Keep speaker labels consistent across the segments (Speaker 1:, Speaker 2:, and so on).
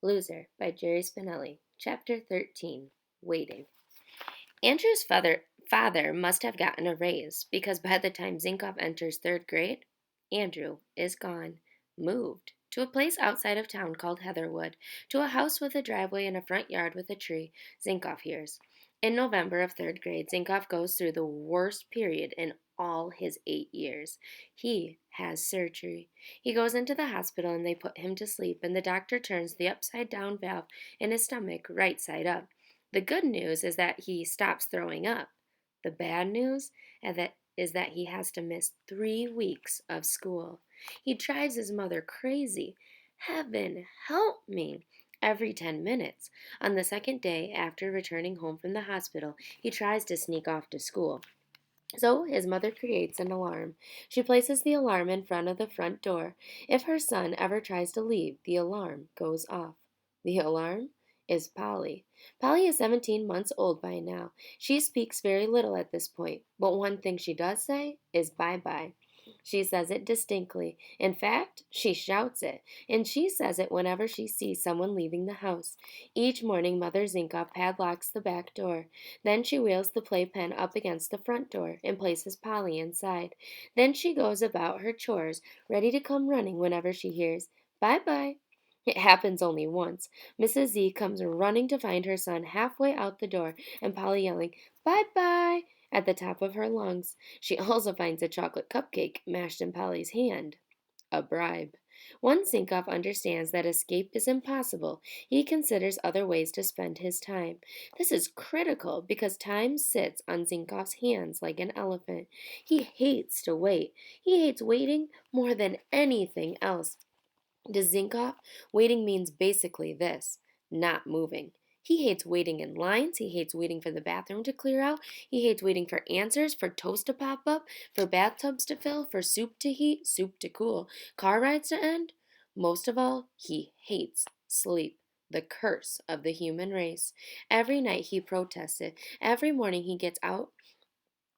Speaker 1: Loser by Jerry Spinelli. Chapter 13. Waiting. Andrew's father must have gotten a raise because by the time Zinkoff enters third grade, Andrew is gone, moved to a place outside of town called Heatherwood, to a house with a driveway and a front yard with a tree, Zinkoff hears. In November of third grade, Zinkoff goes through the worst period in all his 8 years. He has surgery. He goes into the hospital and they put him to sleep, and the doctor turns the upside down valve in his stomach right side up. The good news is that he stops throwing up. The bad news is that he has to miss 3 weeks of school. He drives his mother crazy. Heaven help me! Every 10 minutes. On the second day after returning home from the hospital, he tries to sneak off to school. So his mother creates an alarm. She places the alarm in front of the front door. If her son ever tries to leave, the alarm goes off. The alarm is Polly. Polly is 17 months old by now. She speaks very little at this point, but one thing she does say is bye-bye. She says it distinctly. In fact, she shouts it, and she says it whenever she sees someone leaving the house. Each morning, Mother Zinkoff padlocks the back door. Then she wheels the playpen up against the front door and places Polly inside. Then she goes about her chores, ready to come running whenever she hears, "Bye-bye." It happens only once. Mrs. Z comes running to find her son halfway out the door, and Polly yelling, "Bye-bye," at the top of her lungs. She also finds a chocolate cupcake mashed in Polly's hand. A bribe. Once Zinkoff understands that escape is impossible, he considers other ways to spend his time. This is critical because time sits on Zinkoff's hands like an elephant. He hates to wait. He hates waiting more than anything else. To Zinkoff, waiting means basically this: not moving. He hates waiting in lines. He hates waiting for the bathroom to clear out. He hates waiting for answers, for toast to pop up, for bathtubs to fill, for soup to heat, soup to cool, car rides to end. Most of all, he hates sleep, the curse of the human race. Every night he protests it. Every morning he gets out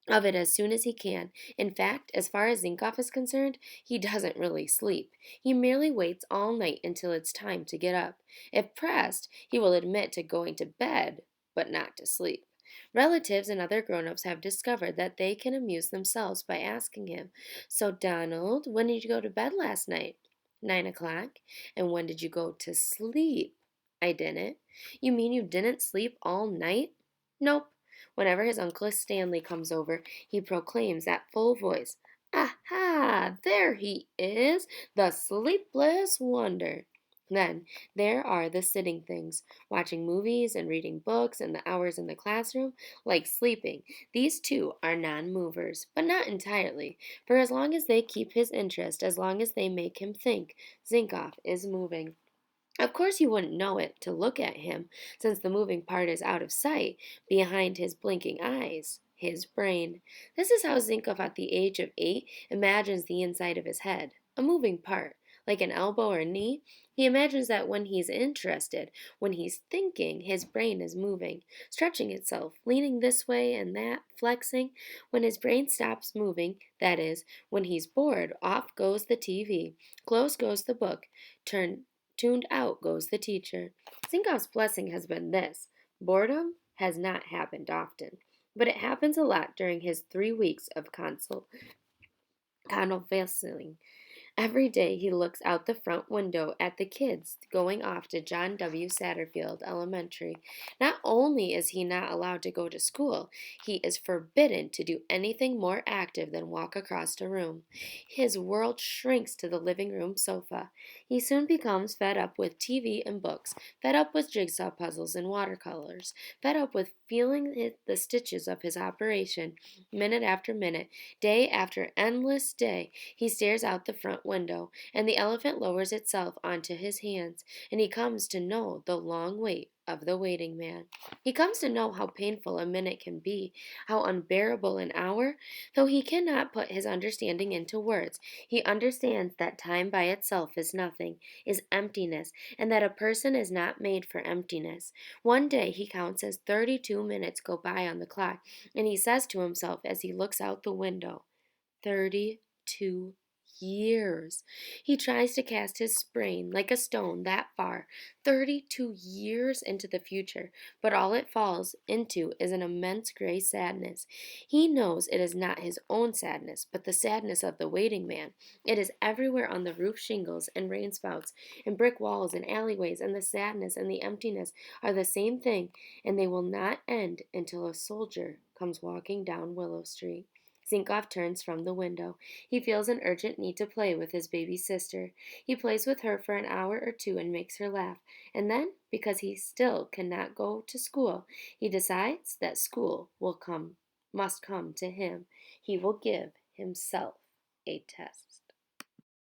Speaker 1: of it as soon as he can. In fact, as far as Zinkoff is concerned, he doesn't really sleep. He merely waits all night until it's time to get up. If pressed, he will admit to going to bed, but not to sleep. Relatives and other grown-ups have discovered that they can amuse themselves by asking him, "So, Donald, when did you go to bed last night?" 9 o'clock. "And when did you go to sleep?" "I didn't." "You mean you didn't sleep all night?" "Nope." Whenever his Uncle Stanley comes over, he proclaims at full voice, "Aha! There he is, the sleepless wonder." Then there are the sitting things, watching movies and reading books, and the hours in the classroom, like sleeping. These too are non-movers, but not entirely, for as long as they keep his interest, as long as they make him think, Zinkoff is moving. Of course you wouldn't know it to look at him, since the moving part is out of sight, behind his blinking eyes, his brain. This is how Zinkoff at the age of 8 imagines the inside of his head, a moving part, like an elbow or knee. He imagines that when he's interested, when he's thinking, his brain is moving, stretching itself, leaning this way and that, flexing. When his brain stops moving, that is, when he's bored, off goes the TV, closed goes the book, turn tuned out goes the teacher. Zinkoff's blessing has been this: boredom has not happened often, but it happens a lot during his 3 weeks of convalescing. Every day he looks out the front window at the kids going off to John W. Satterfield Elementary. Not only is he not allowed to go to school, he is forbidden to do anything more active than walk across a room. His world shrinks to the living room sofa. He soon becomes fed up with TV and books, fed up with jigsaw puzzles and watercolors, fed up with feeling the stitches of his operation. Minute after minute, day after endless day, he stares out the front window, and the elephant lowers itself onto his hands, and he comes to know the long wait of the waiting man. He comes to know how painful a minute can be, how unbearable an hour. Though he cannot put his understanding into words, he understands that time by itself is nothing, is emptiness, and that a person is not made for emptiness. One day he counts as 32 minutes go by on the clock, and he says to himself as he looks out the window, 32 years. He tries to cast his brain like a stone that far, 32 years into the future, but all it falls into is an immense gray sadness. He knows it is not his own sadness, but the sadness of the waiting man. It is everywhere on the roof shingles and rainspouts and brick walls and alleyways, and the sadness and the emptiness are the same thing, and they will not end until a soldier comes walking down Willow Street. Zinkoff turns from the window. He feels an urgent need to play with his baby sister. He plays with her for an hour or two and makes her laugh. And then, because he still cannot go to school, he decides that school must come to him. He will give himself a test.